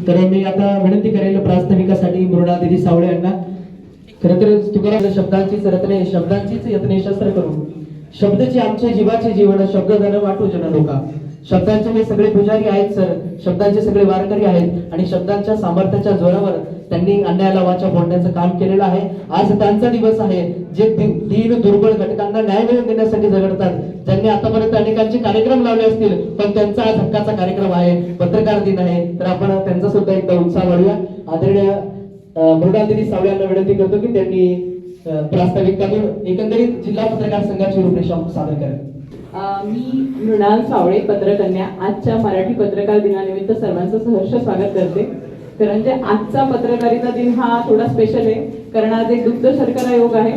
तर मी आता विनंती करेल प्रास्ताविकासाठी मृणालिनी सावळे यांना. खरं तर तुकाराम शब्दांचीच रत्ने शब्दांचीच यत्ने शस्त्र करू, शब्दचे आमचे जीवाचे जीवन, शब्द धन वाटू जन लोका. शब्दांचे हे सगळे पुजारी आहेत सर, शब्दांचे सगळे वारकरी आहेत आणि शब्दांच्या सामर्थ्याच्या जोरावर त्यांनी अन्यायाला वाचा फोडण्याचं काम केलेलं आहे. आज त्यांचा दिवस आहे जे दीन दुर्बळ घटकांना न्याय मिळवून देण्यासाठी झगडतात, ज्यांनी आतापर्यंत अनेकांचे कार्यक्रम लावले असतील, पण त्यांचा आज हक्काचा कार्यक्रम आहे, पत्रकार दिन आहे. तर आपण त्यांचा सुद्धा एकदा उत्साह वाढूया. आदरणीय मृणालिनी सावळे यांना विनंती करतो की त्यांनी प्रास्ताविक करून एकंदरीत जिल्हा पत्रकार संघाची रूपरेषा सादर करावी. मी मृणाल सावळे पत्रकन्या आजच्या मराठी पत्रकार दिनानिमित्त सर्वांचं सहर्ष स्वागत करते. कारण जे आजचा पत्रकारिता दिन हा थोडा स्पेशल आहे, कारण आज एक दुग्ध शर्करा योग आहे.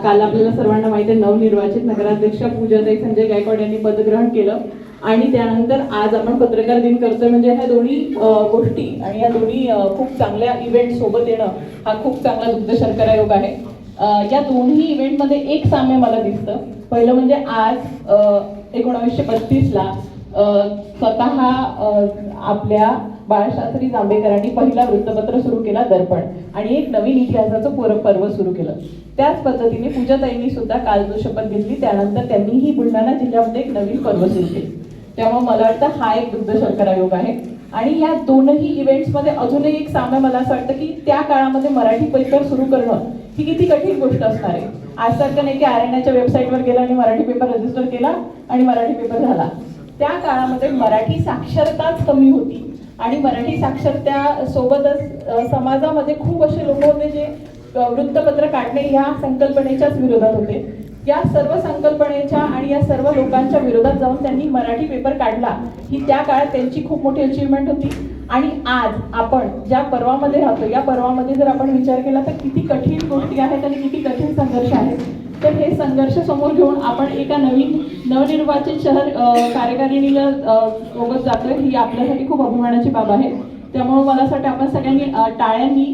काल आपल्याला सर्वांना माहिती आहे नवनिर्वाचित नगराध्यक्ष पूजाताई संजय गायकवाड यांनी पदग्रहण केलं आणि त्यानंतर आज आपण पत्रकार दिन करतोय. म्हणजे ह्या दोन्ही गोष्टी आणि या दोन्ही खूप चांगल्या इव्हेंट सोबत येणं हा खूप चांगला दुग्ध शर्करा योग आहे. या दोन्ही इव्हेंटमध्ये एक साम्य मला दिसतं. पहिलं म्हणजे आज 1935ला स्वतः आपल्या बाळशास्त्री जांभेकरांनी पहिला वृत्तपत्र सुरू केला दर्पण आणि एक नवीन इतिहासाचं पर्व सुरू केलं. त्याच पद्धतीने पूजाताईंनी सुद्धा काल जो शपथ घेतली त्यानंतर त्यांनीही बुलढाणा जिल्ह्यामध्ये एक नवीन पर्व सुरू केले. त्यामुळे मला वाटतं हा एक दुग्ध शर्करा योग आहे. आणि या दोनही इव्हेंट्समध्ये अजूनही एक साम्य मला असं वाटतं की त्या काळामध्ये मराठी पेपर सुरू करणं ही किती कठीण गोष्ट असणार आहे. आजसारखं नाही की आरण्याच्या वेबसाईटवर गेला आणि मराठी पेपर रजिस्टर केला आणि मराठी पेपर झाला. त्या काळामध्ये मराठी साक्षरताच कमी होती आणि मराठी साक्षरता सोबतच समाजामध्ये खूप असे लोक होते जे वृत्तपत्र काढणे ह्या संकल्पनेच्याच विरोधात होते. या सर्व संकल्पनेच्या आणि या सर्व लोकांच्या विरोधात जाऊन त्यांनी मराठी पेपर काढला ही त्या काळात त्यांची खूप मोठी अचीवमेंट होती. आणि आज आपण ज्या पर्वामध्ये राहतो या पर्वामध्ये जर आपण विचार केला तर किती कठीण गोष्टी आहेत आणि किती कठीण संघर्ष आहेत. तर हे संघर्ष समोर घेऊन आपण एका नवनिर्वाचित शहर कार्यकारिणीला सोबत जातोय ही आपल्यासाठी खूप अभिमानाची बाब आहे. त्यामुळे मला असं वाटतं आपण सगळ्यांनी टाळ्यांनी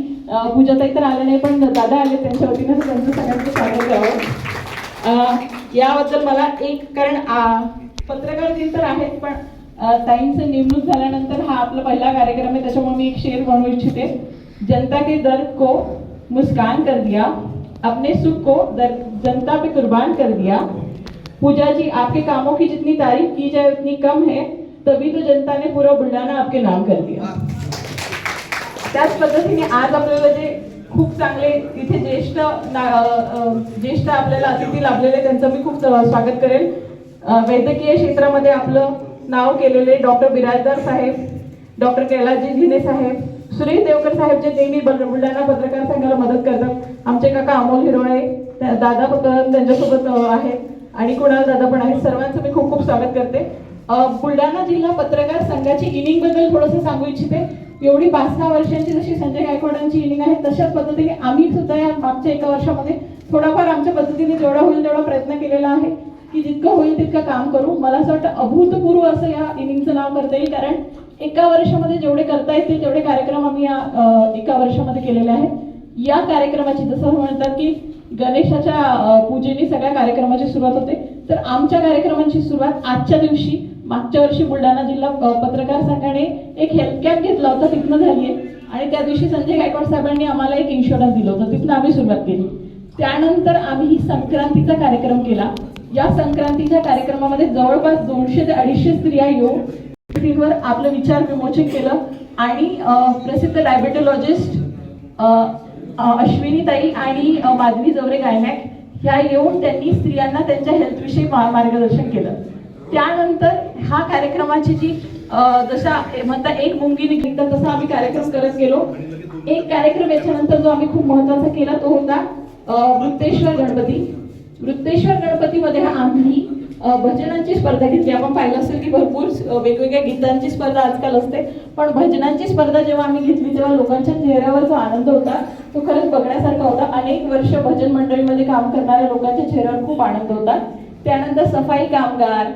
पूजाताई तर आले नाही पण दादा आले त्यांच्या वतीनं त्यांचं सगळ्यांचं स्वागत करावं. याबद्दल मला एक कारण पत्रकार दिन तर आहेत पण ताईंचं नेमणूक झाल्यानंतर हा आपला पहिला कार्यक्रम आहे त्याच्यामुळे मी एक शेर म्हणू इच्छिते. जनता के दर्द को मुस्कान कर दिया, अपने सुख को जनता पे कुर्बान कर दिया. पूजा जी आपके कामों की जितनी तारीफ की जाए उतनी कम है, तभी तो जनता ने पूरा बुलढाणा आपके नाम कर दिया. त्याच पद्धतीने आज आपल्याला जे खूप चांगले इथे ज्येष्ठ आपल्याला अतिथी लाभलेले त्यांचं मी खूप स्वागत करेन. वैद्यकीय क्षेत्रामध्ये आपलं नाव केलेले डॉक्टर बिराजदार साहेब, डॉक्टर कैलासजी झिने साहेब, सुरेश देवकर साहेब जे नेहमी बुलढाणा पत्रकार संघाला मदत करतात. आमचे काका अमोल हिरोळे, दादा पत्रकार त्यांच्यासोबत आहेत आणि कुणाल दादा पण आहेत. सर्वांचं मी खूप खूप स्वागत करते. बुलढाणा जिल्हा पत्रकार संघाची इनिंग बद्दल थोडंसं सांगू इच्छिते. एवढी 5-6 वर्षांची जशी संजय गायकवाडांची इनिंग आहे तशाच पद्धतीने आम्ही सुद्धा या मागच्या एका वर्षामध्ये थोडाफार आमच्या पद्धतीने जेवढा होईल तेवढा प्रयत्न केलेला आहे की जितकं होईल तितकं काम करू. मला असं वाटतं अभूतपूर्व असं या इनिंगचं नाव करता येईल कारण एका वर्षामध्ये जेवढे करता येतील तेवढे कार्यक्रम आम्ही या एका वर्षामध्ये केलेले आहेत. या कार्यक्रमाची जसं म्हणतात की गणेशाच्या पूजेने सगळ्या कार्यक्रमाची सुरुवात होते तर आमच्या कार्यक्रमांची सुरुवात आजच्या दिवशी मागच्या वर्षी बुलढाणा जिल्हा पत्रकार संघाने एक हेल्थ कॅम्प घेतला होता तिथनं झाली आहे आणि त्या दिवशी संजय गायकवाड साहेबांनी आम्हाला एक इन्शुरन्स दिलं होतं तिथनं आम्ही सुरुवात केली. त्यानंतर आम्ही ही संक्रांतीचा कार्यक्रम केला. या संक्रांतीच्या कार्यक्रमामध्ये जवळपास 200 ते 250 स्त्रिया येऊन स्क्रीनवर आपलं विचार विमोचन केलं आणि प्रसिद्ध डायबेटोलॉजिस्ट अश्विनीताई आणि माधवी जवरे गायनॅक ह्या येऊन त्यांनी स्त्रियांना त्यांच्या हेल्थविषयी मार्गदर्शन केलं. त्यानंतर हा कार्यक्रमाची जी जसा म्हणता एक मुंगी निघता तसा आम्ही कार्यक्रम करत गेलो. एक कार्यक्रम याच्यानंतर जो आम्ही खूप महत्त्वाचा केला तो होता वृत्तेश्वर गणपती. वृत्तेश्वर गणपतीमध्ये आम्ही भजनांची स्पर्धा घेतली. आपण पाहिलं असेल की भरपूर वेगवेगळ्या गीतांची स्पर्धा आजकाल असते पण भजनांची स्पर्धा जेव्हा आम्ही घेतली तेव्हा लोकांच्या चेहऱ्यावर जो आनंद होता तो खरंच बघण्यासारखा होता. अनेक वर्ष भजन मंडळीमध्ये काम करणाऱ्या लोकांच्या चेहऱ्यावर खूप आनंद होता. त्यानंतर सफाई कामगार,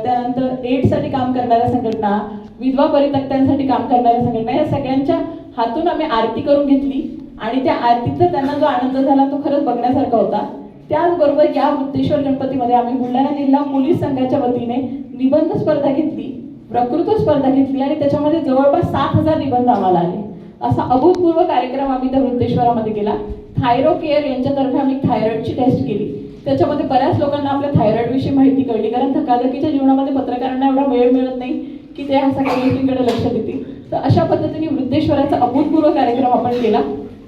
त्यानंतर एड्ससाठी काम करणाऱ्या संघटना, विधवा परित्यक्त्यांसाठी काम करणाऱ्या संघटना या सगळ्यांच्या हातून आम्ही आरती करून घेतली आणि त्या आरतीचा त्यांना जो आनंद झाला तो खरंच बघण्यासारखा होता. त्याचबरोबर या वृत्तेश्वर गणपतीमध्ये आम्ही बुलढाणा जिल्हा पोलीस संघाच्या वतीने निबंध स्पर्धा घेतली वक्तृत्व स्पर्धा घेतली आणि त्याच्यामध्ये जवळपास 7,000 निबंध आम्हाला आले. असा अभूतपूर्व कार्यक्रम आम्ही त्या वृद्धेश्वरामध्ये केला. थायरो केअर यांच्यातर्फे आम्ही थायरॉइडची टेस्ट केली. त्याच्यामध्ये बऱ्याच लोकांना आपल्या थायरॉइड विषयी माहिती कळली, कारण धकाधकीच्या जीवनामध्ये पत्रकारांना एवढा वेळ मिळत नाही की ते ह्या सगळ्या गोष्टींकडे लक्ष देतील. तर अशा पद्धतीने वृद्धेश्वराचा अभूतपूर्व कार्यक्रम आपण केला.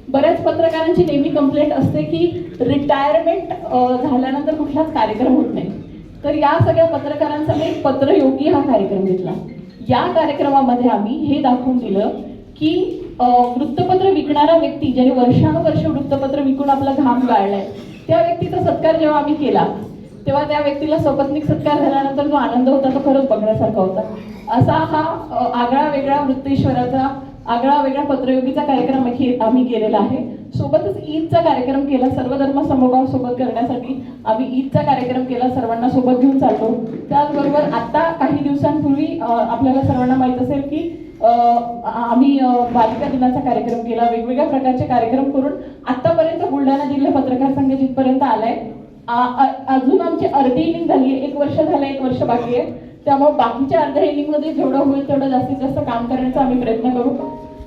बऱ्याच पत्रकारांची नेहमी कंप्लेंट असते की रिटायरमेंट झाल्यानंतर कुठलाच कार्यक्रम होत नाही. तर या सगळ्या पत्रकारांचा मी पत्रयोगी हा कार्यक्रम घेतला. या कार्यक्रमामध्ये आम्ही हे दाखवून दिलं की वृत्तपत्र विकणारा व्यक्ती ज्याने वर्षानुवर्ष वृत्तपत्र विकून आपला घाम गाळलाय, त्या व्यक्तीचा सत्कार जेव्हा आम्ही केला तेव्हा त्या व्यक्तीला सपत्नीक सत्कार झाल्यानंतर जो आनंद होता तो खरंच बघण्यासारखा होता. असा हा आगळा वेगळा वृत्तेश्वराचा आगळा वेगळा पत्रयोगीचा कार्यक्रम आम्ही केलेला आहे. सोबतच ईदचा कार्यक्रम केला. सर्व धर्म समभाव सोबत करण्यासाठी आम्ही ईदचा कार्यक्रम केला. सर्वांना सोबत घेऊन चालतो. त्याचबरोबर आता काही दिवसांपूर्वी आपल्याला सर्वांना माहीत असेल की आम्ही बालिका दिनाचा कार्यक्रम केला. वेगवेगळ्या प्रकारचे कार्यक्रम करून आतापर्यंत बुलढाणा जिल्हा पत्रकार संघ जिथपर्यंत आलाय. अजून आमची अर्धी इनिंग झाली आहे. 1 वर्ष झालं, 1 वर्ष बाकी आहे. त्यामुळे बाकीच्या अर्ध्या इनिंग मध्ये जेवढं होईल तेवढं जास्तीत जास्त काम करण्याचा आम्ही प्रयत्न करू.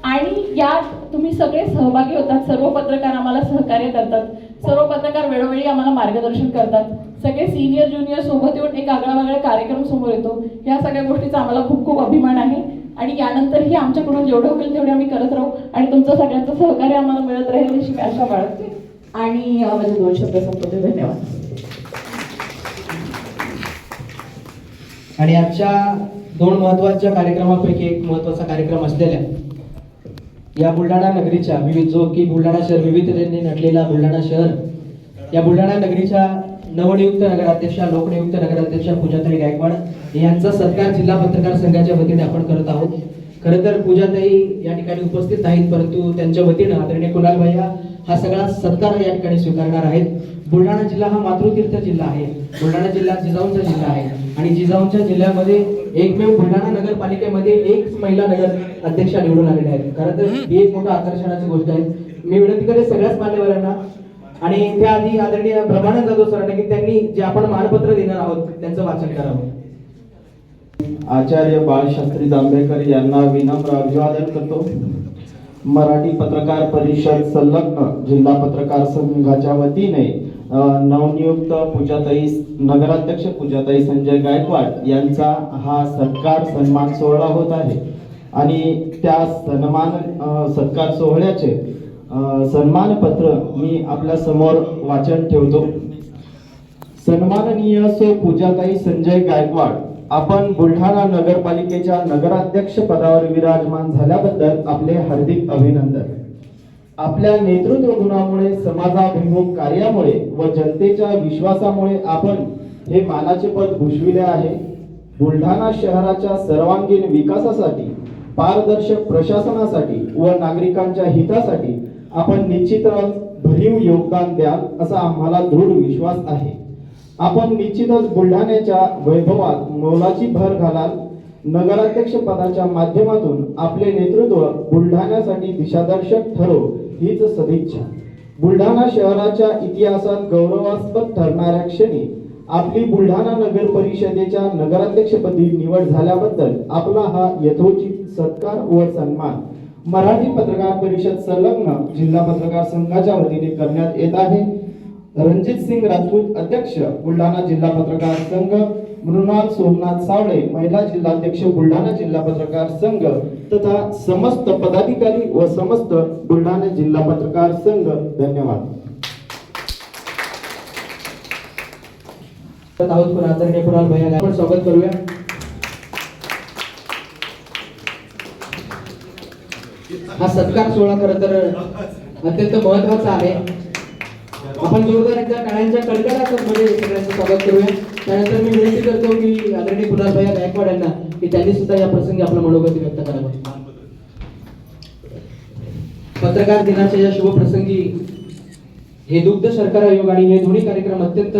आणि यात तुम्ही सगळे सहभागी होतात. सर्व पत्रकार आम्हाला सहकार्य करतात. सर्व पत्रकार वेळोवेळी आम्हाला मार्गदर्शन करतात. सगळे सिनियर ज्युनियर सोबत येऊन एक आगळा वेगळा कार्यक्रम समोर येतो. या सगळ्या गोष्टीचा आम्हाला खूप खूप अभिमान आहे. आणि यानंतरही आमच्याकडून जेवढं होईल तेवढे आम्ही करत राहू आणि तुमचं सगळ्यांचं सहकार्य आम्हाला मिळत राहील अशी आशा बाळगते. आणि माझे 2 शब्द संपवते. धन्यवाद. आणि आजच्या 2 महत्त्वाच्या कार्यक्रमापैकी एक महत्त्वाचा कार्यक्रम असलेल्या या बुलढाणा नगरीच्या जो की बुलढाणा शहर विविधतेने नटलेला बुलढाणा शहर, या बुलढाणा नगरीच्या नवनियुक्त नगराध्यक्षा, लोकनियुक्त नगराध्यक्षा पूजाताई गायकवाड यांचा सत्कार जिल्हा पत्रकार संघाच्या वतीने आपण करत आहोत. खरं तर पूजाताई या ठिकाणी उपस्थित नाहीत, परंतु त्यांच्या वतीनं आदरणीय कुणाल भैया हा सगळा सत्कार या ठिकाणी स्वीकारणार आहेत. बुलढाणा जिल्हा हा मातृतीर्थ जिल्हा आहे. बुलढाणा जिल्हा जिजाऊंचा जिल्हा आहे आणि जिजाऊंच्या जिल्ह्यामध्ये एकमेव बुलढाणा नगरपालिकेमध्ये एक महिला नगर अध्यक्षा निवडून आलेल्या आहेत. खरं तर ही एक मोठा आकर्षणाची गोष्ट आहे. मी विनंती करेन सगळ्याच मान्यवरांना आणि त्याआधी आदरणीय ब्रह्मानंद जाधव सरांना की त्यांनी जे आपण मानपत्र देणार आहोत त्यांचं वाचन करावं. आचार्य बाळशास्त्री जांभेकर यांना विनम्र अभिवादन करतो. मराठी पत्रकार परिषद संलग्न जिल्हा पत्रकार संघाच्या वतीने नवनियुक्त पूजाताई नगराध्यक्ष पूजाताई संजय गायकवाड यांचा हा सत्कार सन्मान सोहळा होत आहे आणि त्या सत्कार सोहळ्याचे सन्मानपत्र मी आपल्या समोर वाचन ठेवतो. सन्माननीय सो पूजाताई संजय गायकवाड, आपण बुलढाणा नगरपालिकेच्या नगराध्यक्ष पदावर विराजमान झाल्याबद्दल आपले हार्दिक अभिनंदन. आपल्या नेतृत्व गुणामुळे, समाजाभिमुख कार्यामुळे व जनतेच्या विश्वासामुळे आपण हे मानाचे पद भूषविले आहे. बुलढाणा शहराच्या सर्वांगीण विकासासाठी, पारदर्शक प्रशासनासाठी व नागरिकांच्या हितासाठी आपण निश्चितच भरीव योगदान द्याल असा आम्हाला दृढ विश्वास आहे. आपण निश्चितच बुलढाण्याच्या वैभवात मोलाची भर घालाल. नगराध्यक्ष पदाच्या माध्यमातून आपले नेतृत्व बुलढाण्यासाठी दिशादर्शक ठरो हीच सदिच्छा. बुलढाणा शहराच्या इतिहासात गौरवास्पद ठरणाऱ्या क्षणी आपली बुलढाणा नगर परिषदेच्या नगराध्यक्षपदी निवड झाल्याबद्दल आपला हा यथोचित सत्कार व सन्मान मराठी पत्रकार परिषद संलग्न जिल्हा पत्रकार संघाच्या वतीने करण्यात येत आहे. रणजित सिंग राजपूत अध्यक्ष बुलढाणा जिल्हा पत्रकार संघ, मृणाल सोमनाथ सावळे महिला जिल्हाध्यक्ष बुलढाणा जिल्हा पत्रकार संघ तथा समस्त पदाधिकारी व समस्त बुलढाणा जिल्हा पत्रकार संघ. धन्यवाद. आदरणीय कुणाल भैया आपण स्वागत करूया. हा सत्कार सोहळा खरं तर अत्यंत महत्वाचा आहे. आपण जोरदार एकदा टाळ्यांच्या कडकडाटामध्ये सगळ्यांचं स्वागत करूया. त्यानंतर मी विनंती करतो की आदरणीय कुणाल भैया गायकवाड यांना की त्यांनी सुद्धा या प्रसंगी आपलं मनोगत व्यक्त करावं. पत्रकार दिनाच्या या शुभ प्रसंगी हे दुग्ध शर्करा योग आणि हे दोन्ही कार्यक्रम अत्यंत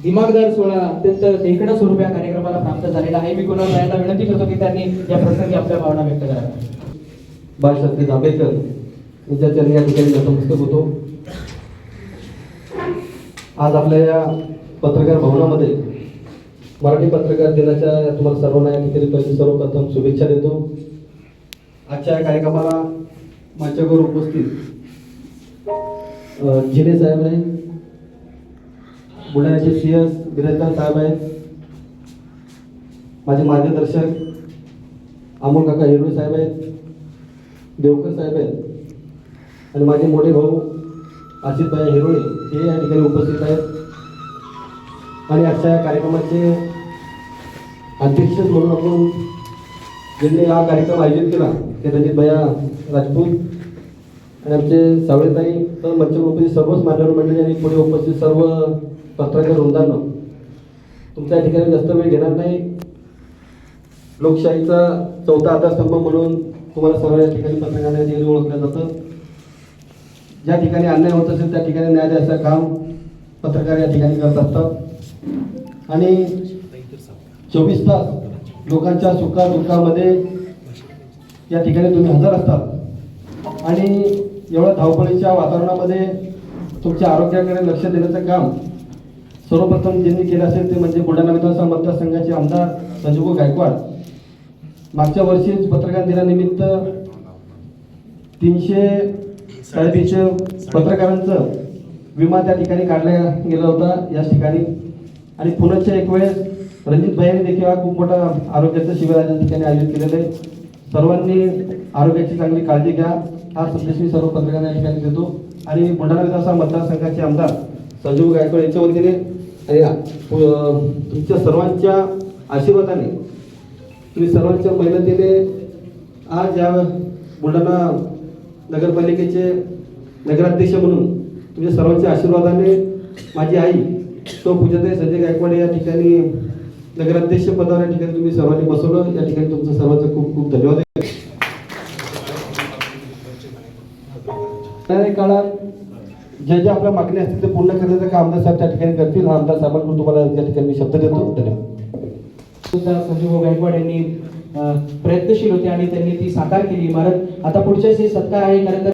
दिमागदार सोहळा, अत्यंत देखणं स्वरूप या कार्यक्रमाला प्राप्त झालेला आहे. मी कुणाल भैयांना विनंती करतो की त्यांनी या प्रसंगी आपल्या भावना व्यक्त कराव्या. बाळशास्त्री जांभेकर यांच्या चरणी या ठिकाणी नतमस्तक होतो. आज आपल्या या पत्रकार भवनामध्ये मराठी पत्रकार दिनाच्या तुम्हाला सर्वांना या ठिकाणी पहिले सर्वप्रथम शुभेच्छा देतो. आजच्या या कार्यक्रमाला मंचावर उपस्थित झिले साहेब आहे, बुलढाण्याचे CS बिरेंद्र साहेब आहेत, माझे मार्गदर्शक अमोल काका हिरोळे साहेब आहेत, देवकर साहेब आहेत आणि माझे मोठे भाऊ आशिष भाई हिरोळे हे या ठिकाणी उपस्थित आहेत. आणि आजच्या या कार्यक्रमाचे अध्यक्ष म्हणून आपण ज्यांनी हा कार्यक्रम आयोजित केला ते रणजित भैया राजपूत आणि आमचे सावळेताई तर मंचावर उपस्थित सर्वच मान्यवर मंडळी आणि पुढे उपस्थित सर्व पत्रकार वृंदांनो, तुमच्या या ठिकाणी जास्त वेळ घेणार नाही. लोकशाहीचा चौथा आधारस्तंभ म्हणून तुम्हाला सर्व या ठिकाणी पत्रकारांना या ठिकाणी ओळखलं जातं. ज्या ठिकाणी अन्याय होत असेल त्या ठिकाणी न्याय द्यायचं काम पत्रकार या ठिकाणी करत असतात आणि 24 तास लोकांच्या सुखादुःखामध्ये या ठिकाणी तुम्ही हजर असतात आणि एवढ्या धावपळीच्या वातावरणामध्ये तुमच्या आरोग्याकडे लक्ष देण्याचं काम सर्वप्रथम ज्यांनी केलं असेल ते म्हणजे बुलढाणा विधानसभा मतदारसंघाचे आमदार संजू गायकवाड. मागच्या वर्षीच पत्रकार दिनानिमित्त 300-350 पत्रकारांचं विमा त्या ठिकाणी काढला गेला होता या ठिकाणी आणि पुण्याच्या एक वेळेस रणजित भाईंनी देखील हा खूप मोठा आरोग्याचं शिबिर या ठिकाणी आयोजित केलेलं आहे. सर्वांनी आरोग्याची चांगली काळजी घ्या हा संदेश मी सर्व पत्रकारांना या ठिकाणी देतो आणि बुलढाणा विधानसभा मतदारसंघाचे आमदार संजू गायकवाड यांच्या वतीने आणि तुमच्या सर्वांच्या आशीर्वादाने तुम्ही सर्वांच्या मेहनतीने आज या बुलढाणा नगरपालिकेचे नगराध्यक्ष म्हणून तुमच्या सर्वांच्या आशीर्वादाने माझी आई तो पूजाताई संजय गायकवाड या ठिकाणी नगराध्यक्ष पदावर या ठिकाणी तुम्ही सर्वांनी बसवलं. या ठिकाणी तुमचं सर्वांचं खूप खूप धन्यवाद. येणाऱ्या काळात ज्या ज्या आपल्या मागण्या असतील ते पूर्ण करण्याचं काम आमदार साहेब त्या ठिकाणी करतील. हा आमदार साहेबांकडून तुम्हाला या ठिकाणी मी शब्द देतो. धन्यवाद. संजू गायकवाड यांनी प्रयत्नशील होते आणि त्यांनी ती साकार केली इमारत. आता पुढच्या सत्कार आहे खरं तर